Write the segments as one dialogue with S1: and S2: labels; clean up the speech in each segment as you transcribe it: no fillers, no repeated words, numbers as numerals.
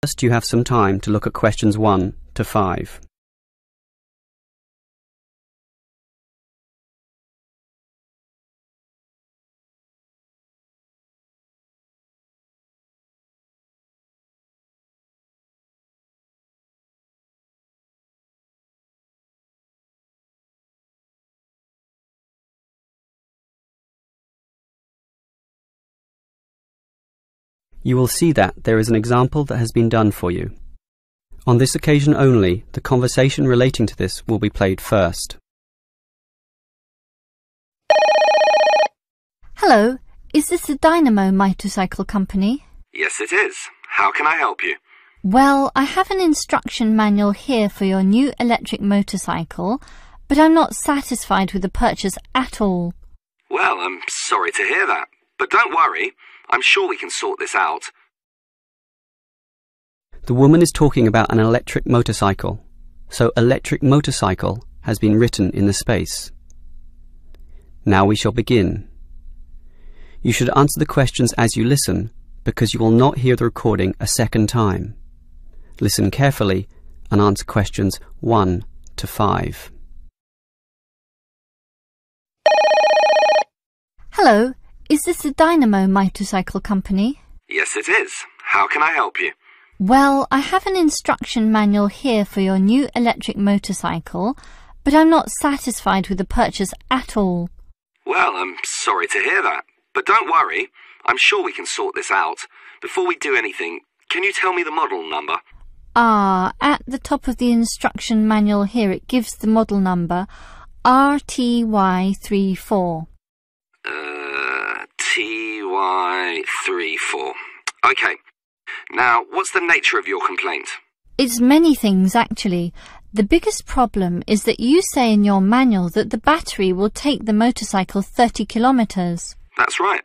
S1: First, you have some time to look at questions 1 to 5. You will see that there is an example that has been done for you. On this occasion only, the conversation relating to this will be played first.
S2: Hello, is this the Dynamo motorcycle company?
S3: Yes, it is. How can I help you?
S2: Well, I have an instruction manual here for your new electric motorcycle, but I'm not satisfied with the purchase at all.
S3: Well, I'm sorry to hear that, but don't worry. I'm sure we can sort this out.
S1: The woman is talking about an electric motorcycle, so electric motorcycle has been written in the space. Now we shall begin. You should answer the questions as you listen, because you will not hear the recording a second time. Listen carefully and answer questions 1 to 5.
S2: Hello, is this the Dynamo motorcycle company?
S3: Yes, it is. How can I help you?
S2: Well, I have an instruction manual here for your new electric motorcycle, but I'm not satisfied with the purchase at all.
S3: Well, I'm sorry to hear that, but don't worry. I'm sure we can sort this out. Before we do anything, can you tell me the model number?
S2: At the top of the instruction manual here it gives the model number RTY34.
S3: TY34. Okay. Now, what's the nature of your complaint?
S2: It's many things, actually. The biggest problem is that you say in your manual that the battery will take the motorcycle 30 kilometres.
S3: That's right.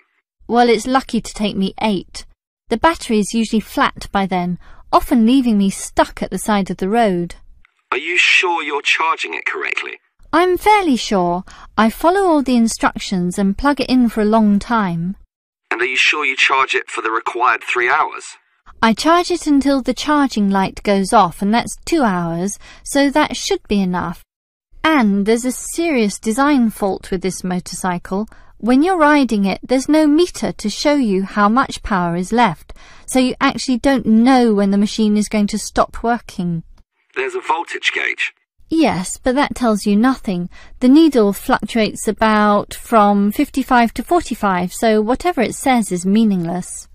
S2: Well, it's lucky to take me 8. The battery is usually flat by then, often leaving me stuck at the side of the road.
S3: Are you sure you're charging it correctly?
S2: I'm fairly sure. I follow all the instructions and plug it in for a long time.
S3: And are you sure you charge it for the required 3 hours?
S2: I charge it until the charging light goes off, and that's 2 hours, so that should be enough. And there's a serious design fault with this motorcycle. When you're riding it, there's no meter to show you how much power is left, so you actually don't know when the machine is going to stop working.
S3: There's a voltage gauge.
S2: Yes, but that tells you nothing. The needle fluctuates about from 55 to 45, so whatever it says is meaningless.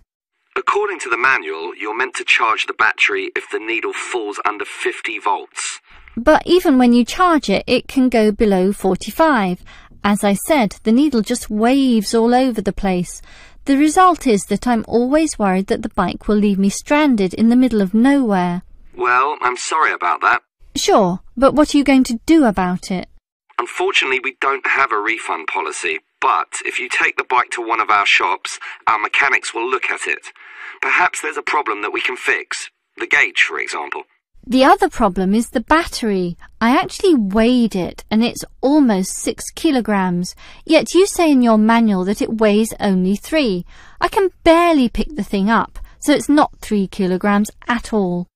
S3: According to the manual, you're meant to charge the battery if the needle falls under 50 volts.
S2: But even when you charge it, it can go below 45. As I said, the needle just waves all over the place. The result is that I'm always worried that the bike will leave me stranded in the middle of nowhere.
S3: Well, I'm sorry about that.
S2: Sure, but what are you going to do about it?
S3: Unfortunately, we don't have a refund policy, but if you take the bike to one of our shops, our mechanics will look at it. Perhaps there's a problem that we can fix. The gauge, for example.
S2: The other problem is the battery. I actually weighed it, and it's almost 6 kilograms, yet you say in your manual that it weighs only 3. I can barely pick the thing up, so it's not 3 kilograms at all.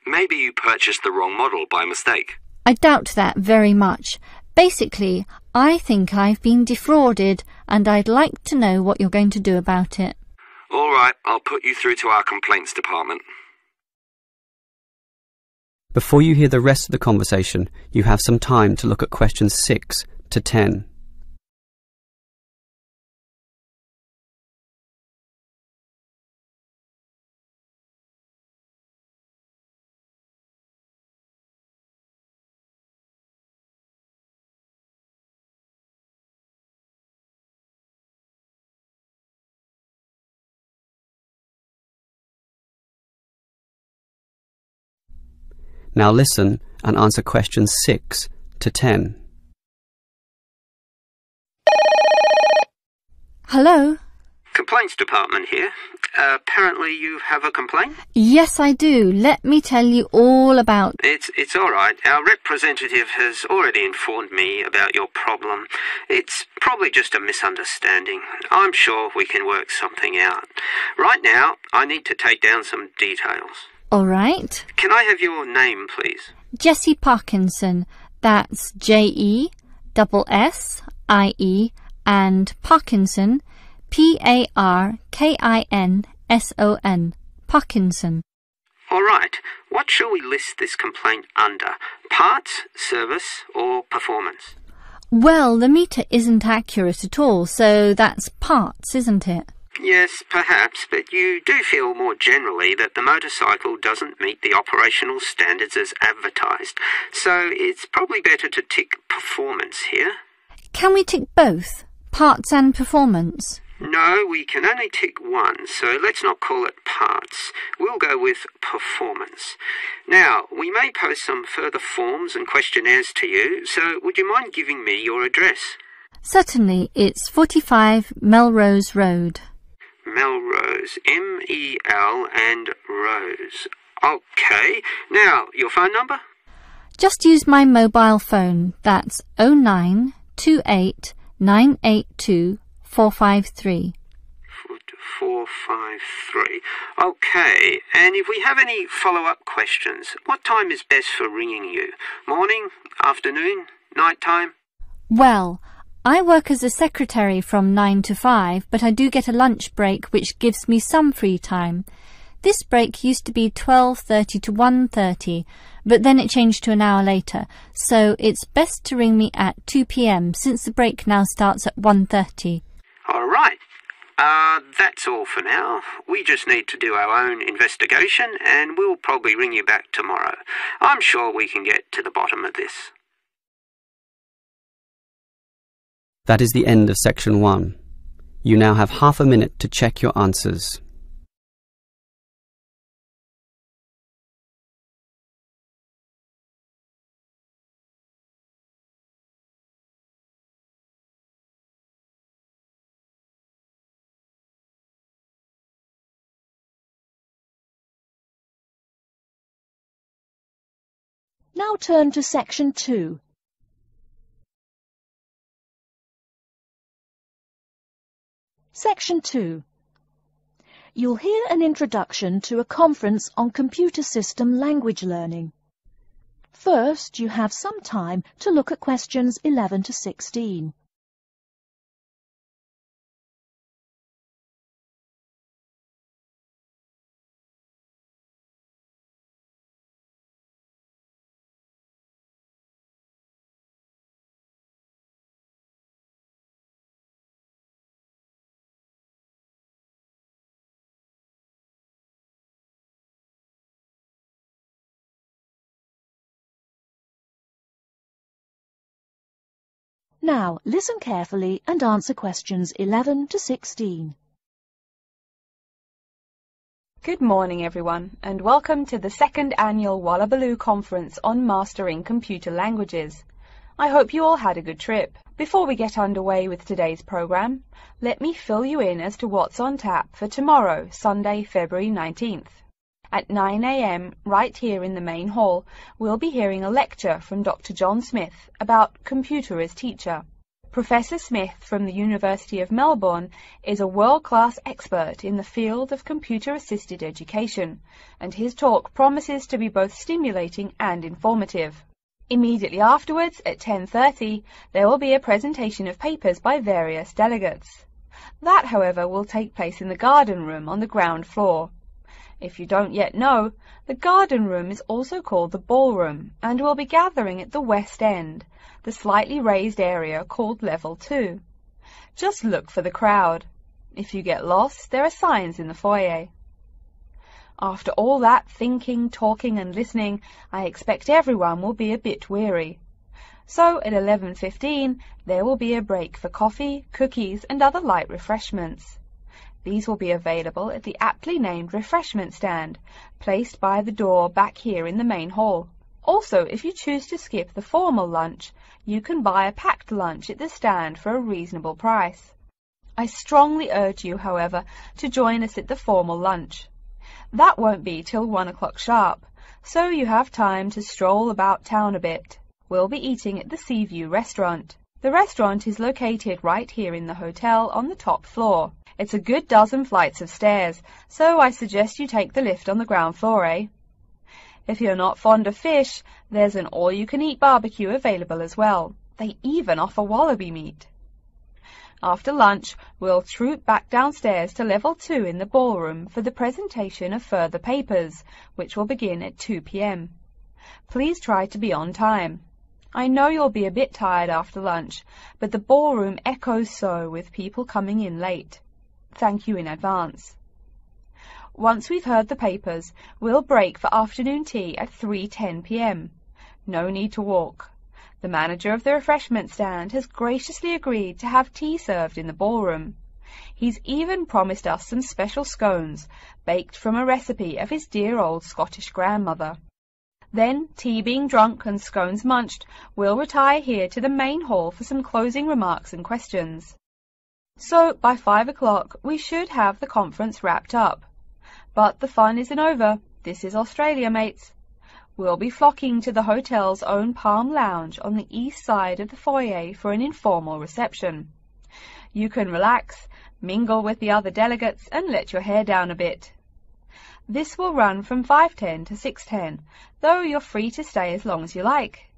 S3: Maybe you purchased the wrong model by mistake.
S2: I doubt that very much. Basically, I think I've been defrauded, and I'd like to know what you're going to do about it.
S3: All right, I'll put you through to our complaints department.
S1: Before you hear the rest of the conversation, you have some time to look at questions 6 to 10. Now listen and answer questions 6 to 10.
S2: Hello?
S4: Complaints department here. Apparently you have a complaint?
S2: Yes, I do. Let me tell you all about...
S4: It's all right. Our representative has already informed me about your problem. It's probably just a misunderstanding. I'm sure we can work something out. Right now, I need to take down some details.
S2: All right.
S4: Can I have your name, please?
S2: Jessie Parkinson. That's Jessie and Parkinson, Parkinson. Parkinson.
S4: All right. What shall we list this complaint under? Parts, service, or performance?
S2: Well, the meter isn't accurate at all, so that's parts, isn't it?
S4: Yes, perhaps, but you do feel more generally that the motorcycle doesn't meet the operational standards as advertised, so it's probably better to tick performance here.
S2: Can we tick both, parts and performance?
S4: No, we can only tick one, so let's not call it parts. We'll go with performance. Now, we may post some further forms and questionnaires to you, so would you mind giving me your address?
S2: Certainly, it's 45 Melrose Road.
S4: Melrose, M-E-L and Rose. OK. Now, your phone number?
S2: Just use my mobile phone. That's 0928 982 453.
S4: 453. OK. And if we have any follow-up questions, what time is best for ringing you? Morning, afternoon, night time?
S2: Well, I work as a secretary from 9 to 5, but I do get a lunch break which gives me some free time. This break used to be 12:30 to 1:30, but then it changed to an hour later, so it's best to ring me at 2 p.m. since the break now starts at 1:30.
S4: All right. That's all for now. We just need to do our own investigation, and we'll probably ring you back tomorrow. I'm sure we can get to the bottom of this.
S1: That is the end of section 1. You now have half a minute to check your answers.
S5: Now turn to section 2. Section 2. You'll hear an introduction to a conference on computer system language learning. First, you have some time to look at questions 11 to 16. Now, listen carefully and answer questions 11 to 16.
S6: Good morning, everyone, and welcome to the second annual Wallabaloo Conference on Mastering Computer Languages. I hope you all had a good trip. Before we get underway with today's program, let me fill you in as to what's on tap for tomorrow, Sunday, February 19th. At 9 a.m., right here in the main hall, we'll be hearing a lecture from Dr. John Smith about computer as teacher. Professor Smith from the University of Melbourne is a world-class expert in the field of computer-assisted education, and his talk promises to be both stimulating and informative. Immediately afterwards, at 10:30, there will be a presentation of papers by various delegates. That, however, will take place in the garden room on the ground floor. If you don't yet know, the garden room is also called the ballroom, and will be gathering at the west end, the slightly raised area called Level 2. Just look for the crowd. If you get lost, there are signs in the foyer. After all that thinking, talking and listening, I expect everyone will be a bit weary. So at 11:15, there will be a break for coffee, cookies and other light refreshments. These will be available at the aptly named refreshment stand, placed by the door back here in the main hall. Also, if you choose to skip the formal lunch, you can buy a packed lunch at the stand for a reasonable price. I strongly urge you, however, to join us at the formal lunch. That won't be till 1 o'clock sharp, so you have time to stroll about town a bit. We'll be eating at the Seaview restaurant. The restaurant is located right here in the hotel on the top floor. It's a good dozen flights of stairs, so I suggest you take the lift on the ground floor, If you're not fond of fish, there's an all-you-can-eat barbecue available as well. They even offer wallaby meat. After lunch, we'll troop back downstairs to level 2 in the ballroom for the presentation of further papers, which will begin at 2 p.m. Please try to be on time. I know you'll be a bit tired after lunch, but the ballroom echoes so with people coming in late. Thank you in advance. Once we've heard the papers, we'll break for afternoon tea at 3:10 p.m. No need to walk. The manager of the refreshment stand has graciously agreed to have tea served in the ballroom. He's even promised us some special scones, baked from a recipe of his dear old Scottish grandmother. Then, tea being drunk and scones munched, we'll retire here to the main hall for some closing remarks and questions. So, by 5 o'clock, we should have the conference wrapped up. But the fun isn't over. This is Australia, mates. We'll be flocking to the hotel's own Palm Lounge on the east side of the foyer for an informal reception. You can relax, mingle with the other delegates, and let your hair down a bit. This will run from 5:10 to 6:10, though you're free to stay as long as you like.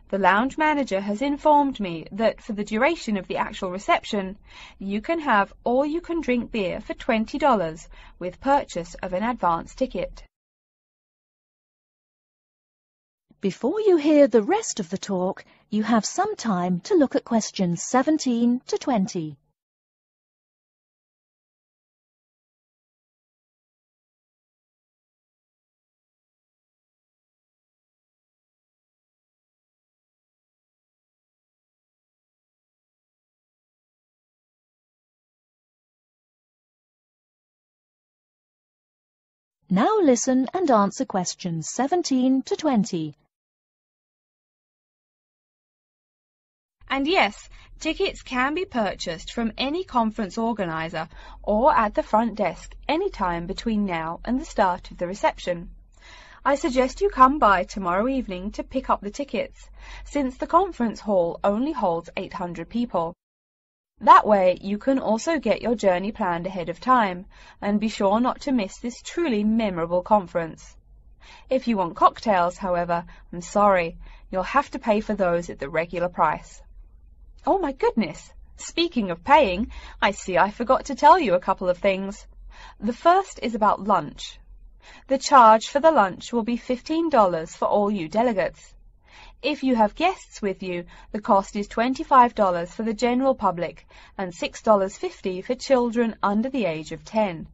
S6: The lounge manager has informed me that for the duration of the actual reception, you can have all-you-can-drink beer for $20 with purchase of an advance ticket.
S5: Before you hear the rest of the talk, you have some time to look at questions 17 to 20. Now listen and answer questions 17 to 20.
S6: And yes, tickets can be purchased from any conference organizer or at the front desk any time between now and the start of the reception. I suggest you come by tomorrow evening to pick up the tickets, since the conference hall only holds 800 people. That way you can also get your journey planned ahead of time, and be sure not to miss this truly memorable conference. If you want cocktails, however, I'm sorry, you'll have to pay for those at the regular price. Oh my goodness! Speaking of paying, I see I forgot to tell you a couple of things. The first is about lunch. The charge for the lunch will be $15 for all you delegates. If you have guests with you, the cost is $25 for the general public and $6.50 for children under the age of 10.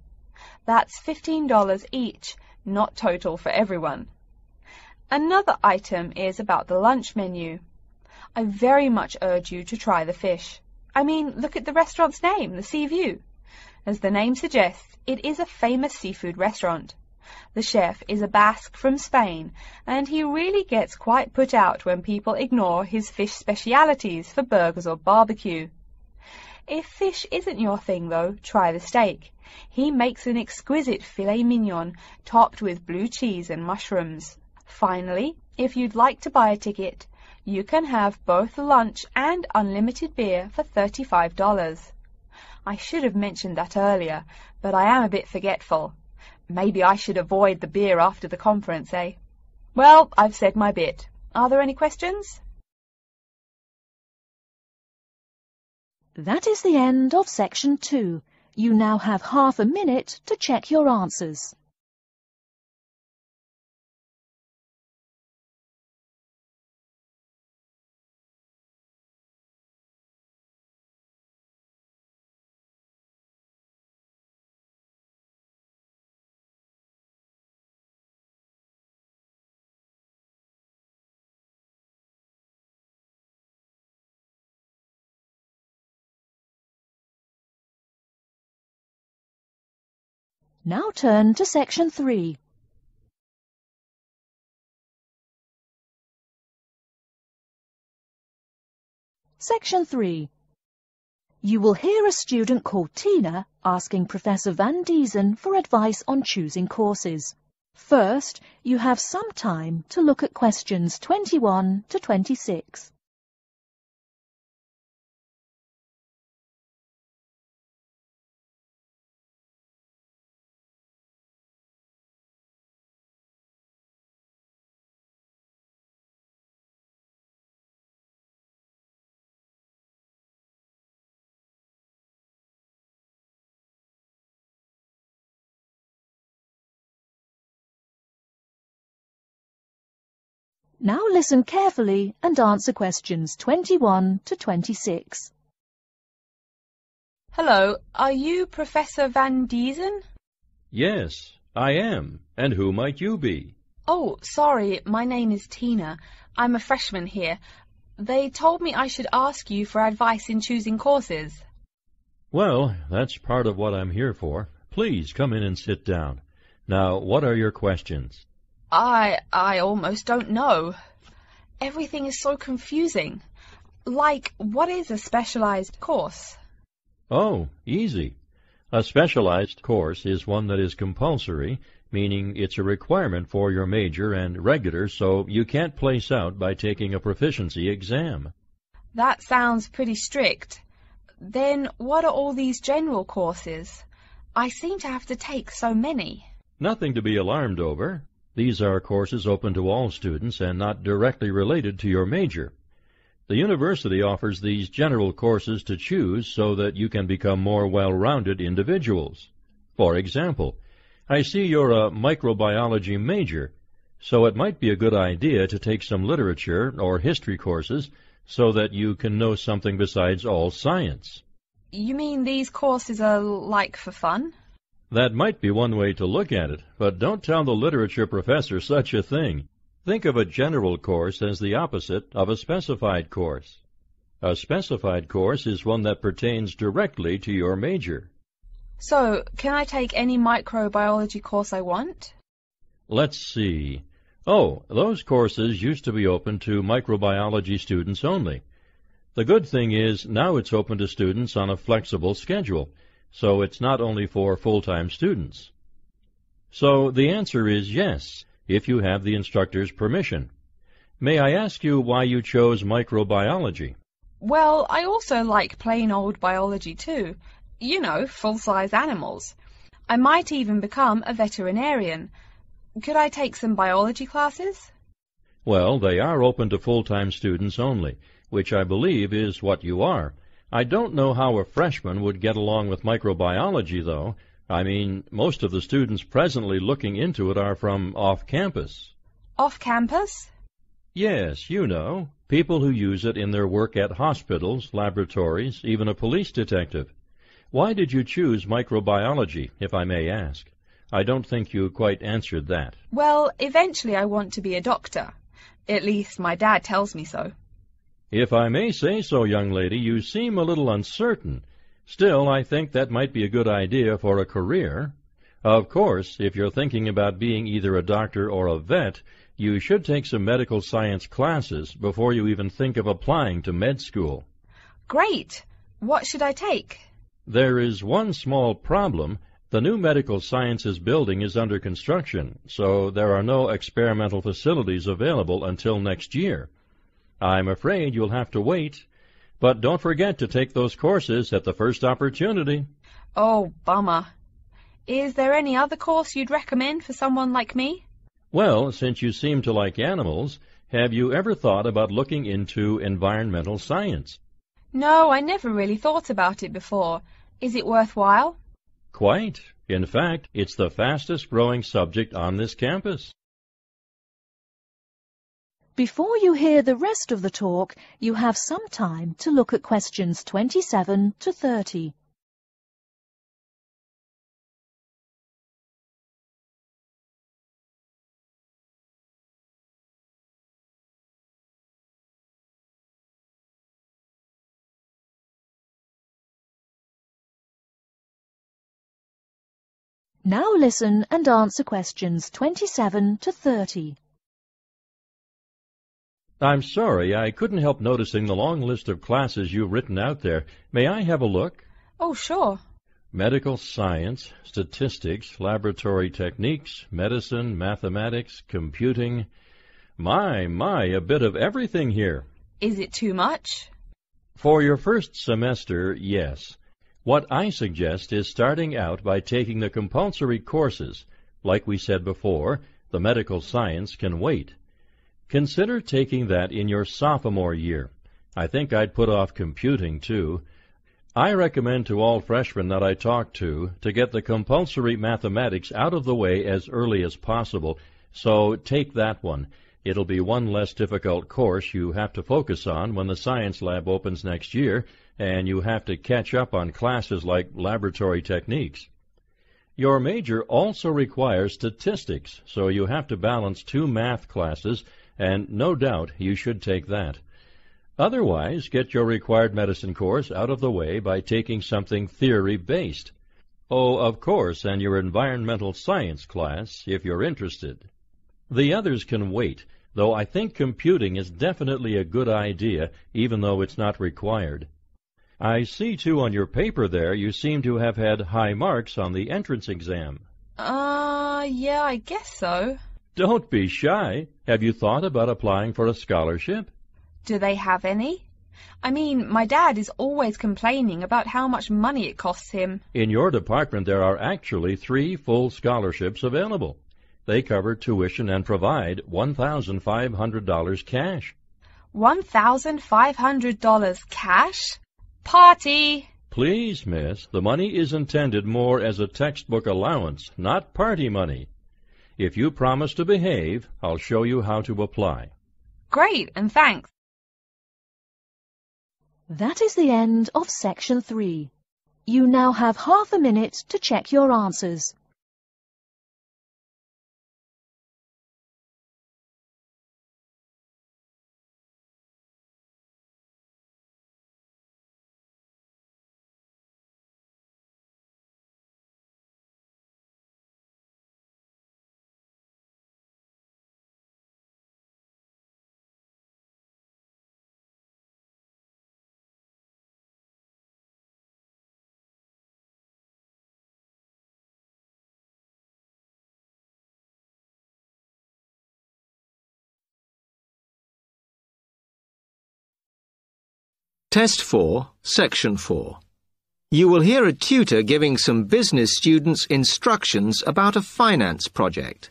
S6: That's $15 each, not total for everyone. Another item is about the lunch menu. I very much urge you to try the fish. I mean, look at the restaurant's name, the Sea View. As the name suggests, it is a famous seafood restaurant. The chef is a Basque from Spain, and he really gets quite put out when people ignore his fish specialities for burgers or barbecue. If fish isn't your thing, though, try the steak. He makes an exquisite filet mignon topped with blue cheese and mushrooms. Finally, if you'd like to buy a ticket, you can have both lunch and unlimited beer for $35. I should have mentioned that earlier, but I am a bit forgetful. Maybe I should avoid the beer after the conference, eh? Well, I've said my bit. Are there any questions?
S5: That is the end of section 2. You now have half a minute to check your answers. Now turn to section 3. Section 3. You will hear a student called Tina asking Professor Van Diesen for advice on choosing courses. First, you have some time to look at questions 21 to 26. Now listen carefully and answer questions 21 to 26.
S6: Hello, are you Professor Van Diesen?
S7: Yes, I am. And who might you be?
S6: Oh, sorry, my name is Tina. I'm a freshman here. They told me I should ask you for advice in choosing courses.
S7: Well, that's part of what I'm here for. Please come in and sit down. Now, what are your questions?
S6: I almost don't know. Everything is so confusing. Like, what is a specialized course?
S7: Oh, easy. A specialized course is one that is compulsory, meaning it's a requirement for your major, and regular, so you can't place out by taking a proficiency exam.
S6: That sounds pretty strict. Then what are all these general courses? I seem to have to take so many.
S7: Nothing to be alarmed over. These are courses open to all students and not directly related to your major. The university offers these general courses to choose so that you can become more well-rounded individuals. For example, I see you're a microbiology major, so it might be a good idea to take some literature or history courses so that you can know something besides all science.
S6: You mean these courses are like for fun?
S7: That might be one way to look at it, but don't tell the literature professor such a thing. Think of a general course as the opposite of a specified course. A specified course is one that pertains directly to your major.
S6: So, can I take any microbiology course I want?
S7: Let's see. Oh, those courses used to be open to microbiology students only. The good thing is now it's open to students on a flexible schedule, so it's not only for full-time students. So the answer is yes, if you have the instructor's permission. May I ask you why you chose microbiology?
S6: Well, I also like plain old biology too. You know, full-size animals. I might even become a veterinarian. Could I take some biology classes?
S7: Well, they are open to full-time students only, which I believe is what you are. I don't know how a freshman would get along with microbiology, though. I mean, most of the students presently looking into it are from off-campus.
S6: Off-campus?
S7: Yes, you know, people who use it in their work at hospitals, laboratories, even a police detective. Why did you choose microbiology, if I may ask? I don't think you quite answered that.
S6: Well, eventually I want to be a doctor. At least my dad tells me so.
S7: If I may say so, young lady, you seem a little uncertain. Still, I think that might be a good idea for a career. Of course, if you're thinking about being either a doctor or a vet, you should take some medical science classes before you even think of applying to med school.
S6: Great! What should I take?
S7: There is one small problem. The new medical sciences building is under construction, so there are no experimental facilities available until next year. I'm afraid you'll have to wait, but don't forget to take those courses at the first opportunity.
S6: Oh, bummer. Is there any other course you'd recommend for someone like me?
S7: Well, since you seem to like animals, have you ever thought about looking into environmental science?
S6: No, I never really thought about it before. Is it worthwhile?
S7: Quite. In fact, it's the fastest-growing subject on this campus.
S5: Before you hear the rest of the talk, you have some time to look at questions 27 to 30. Now listen and answer questions 27 to 30.
S7: I'm sorry, I couldn't help noticing the long list of classes you've written out there. May I have a look?
S6: Oh, sure.
S7: Medical science, statistics, laboratory techniques, medicine, mathematics, computing. My, a bit of everything here.
S6: Is it too much?
S7: For your first semester, yes. What I suggest is starting out by taking the compulsory courses. Like we said before, the medical science can wait. Consider taking that in your sophomore year. I think I'd put off computing, too. I recommend to all freshmen that I talk to get the compulsory mathematics out of the way as early as possible, so take that one. It'll be one less difficult course you have to focus on when the science lab opens next year, and you have to catch up on classes like laboratory techniques. Your major also requires statistics, so you have to balance 2 math classes, and no doubt you should take that. Otherwise, get your required medicine course out of the way by taking something theory-based. Oh, of course, and your environmental science class, if you're interested. The others can wait, though I think computing is definitely a good idea, even though it's not required. I see, too, on your paper there, you seem to have had high marks on the entrance exam.
S6: Yeah, I guess so.
S7: Don't be shy. Have you thought about applying for a scholarship?
S6: Do they have any? I mean, my dad is always complaining about how much money it costs him.
S7: In your department, there are actually 3 full scholarships available. They cover tuition and provide $1,500 cash.
S6: $1,500 cash? Party!
S7: Please, miss, the money is intended more as a textbook allowance, not party money. If you promise to behave, I'll show you how to apply.
S6: Great, and thanks.
S5: That is the end of Section 3. You now have half a minute to check your answers.
S8: Test 4, Section 4. You will hear a tutor giving some business students instructions about a finance project.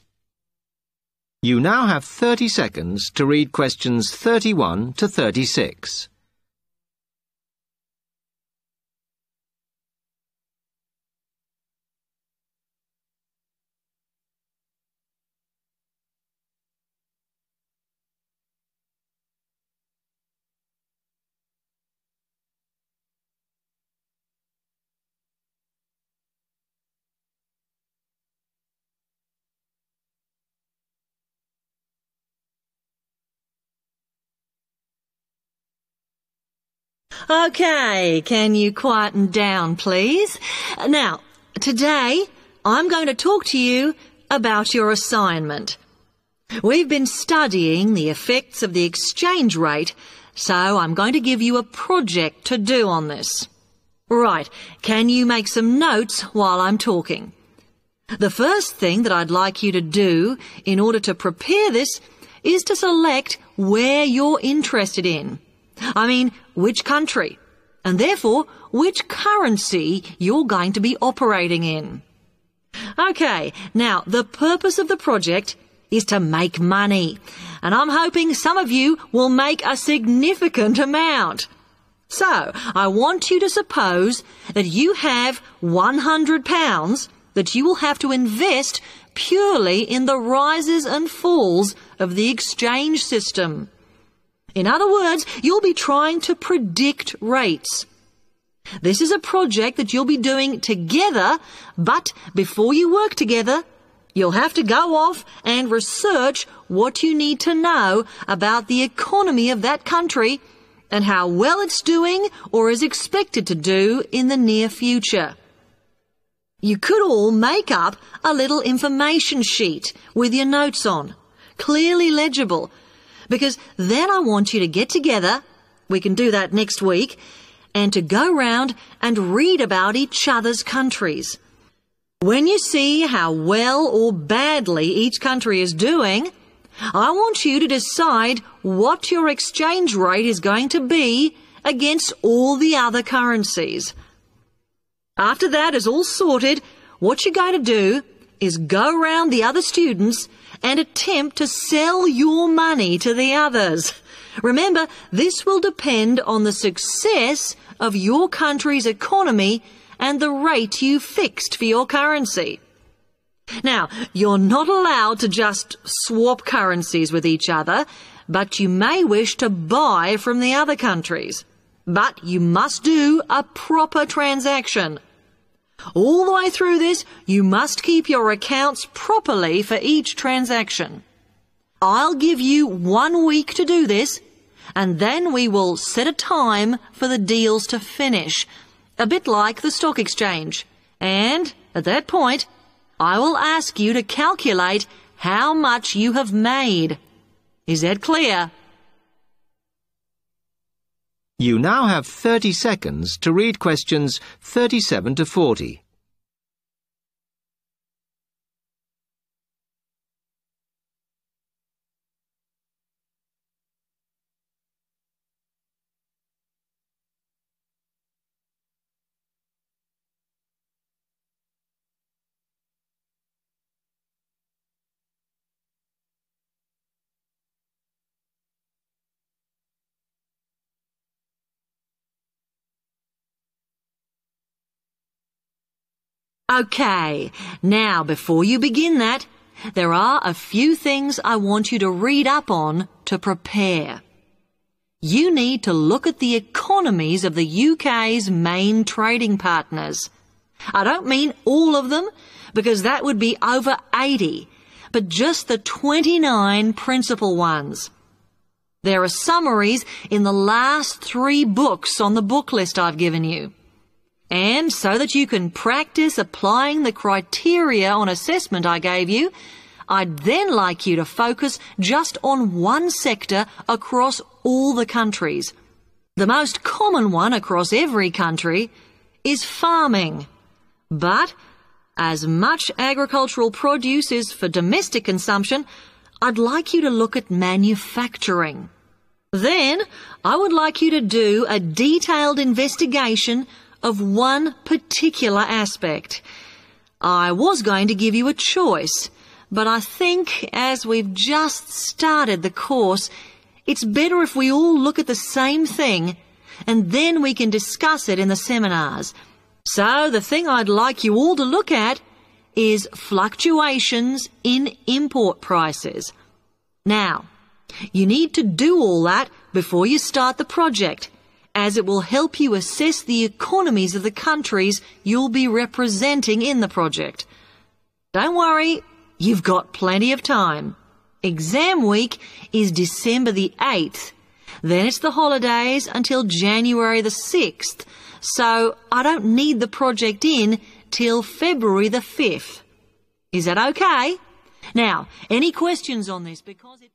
S8: You now have 30 seconds to read questions 31 to 36.
S9: Okay, can you quieten down, please? Now, today I'm going to talk to you about your assignment. We've been studying the effects of the exchange rate, so I'm going to give you a project to do on this. Right, can you make some notes while I'm talking? The first thing that I'd like you to do in order to prepare this is to select where you're interested in. I mean, which country, and therefore which currency you're going to be operating in. Okay, now the purpose of the project is to make money, and I'm hoping some of you will make a significant amount. So, I want you to suppose that you have £100 that you will have to invest purely in the rises and falls of the exchange system. In other words, you'll be trying to predict rates. This is a project that you'll be doing together, but before you work together, you'll have to go off and research what you need to know about the economy of that country and how well it's doing or is expected to do in the near future. You could all make up a little information sheet with your notes on, clearly legible, because then I want you to get together, we can do that next week, and to go round and read about each other's countries. When you see how well or badly each country is doing, I want you to decide what your exchange rate is going to be against all the other currencies. After that is all sorted, what you're going to do is go round the other students and attempt to sell your money to the others. Remember, this will depend on the success of your country's economy and the rate you fixed for your currency. Now, you're not allowed to just swap currencies with each other, but you may wish to buy from the other countries. But you must do a proper transaction. All the way through this, you must keep your accounts properly for each transaction. I'll give you 1 week to do this, and then we will set a time for the deals to finish, a bit like the stock exchange. And at that point, I will ask you to calculate how much you have made. Is that clear?
S8: You now have 30 seconds to read questions 37 to 40.
S9: Okay, now before you begin that, there are a few things I want you to read up on to prepare. You need to look at the economies of the UK's main trading partners. I don't mean all of them, because that would be over 80, but just the 29 principal ones. There are summaries in the last 3 books on the book list I've given you. And so that you can practice applying the criteria on assessment I gave you, I'd then like you to focus just on one sector across all the countries. The most common one across every country is farming. But as much agricultural produce is for domestic consumption, I'd like you to look at manufacturing. Then I would like you to do a detailed investigation of one particular aspect. I was going to give you a choice, but I think as we've just started the course, it's better if we all look at the same thing and then we can discuss it in the seminars. So the thing I'd like you all to look at is fluctuations in import prices. Now, you need to do all that before you start the project, as it will help you assess the economies of the countries you'll be representing in the project. Don't worry, you've got plenty of time. Exam week is December the 8th. Then it's the holidays until January the 6th, so I don't need the project in till February the 5th. Is that okay? Now, any questions on this? Because it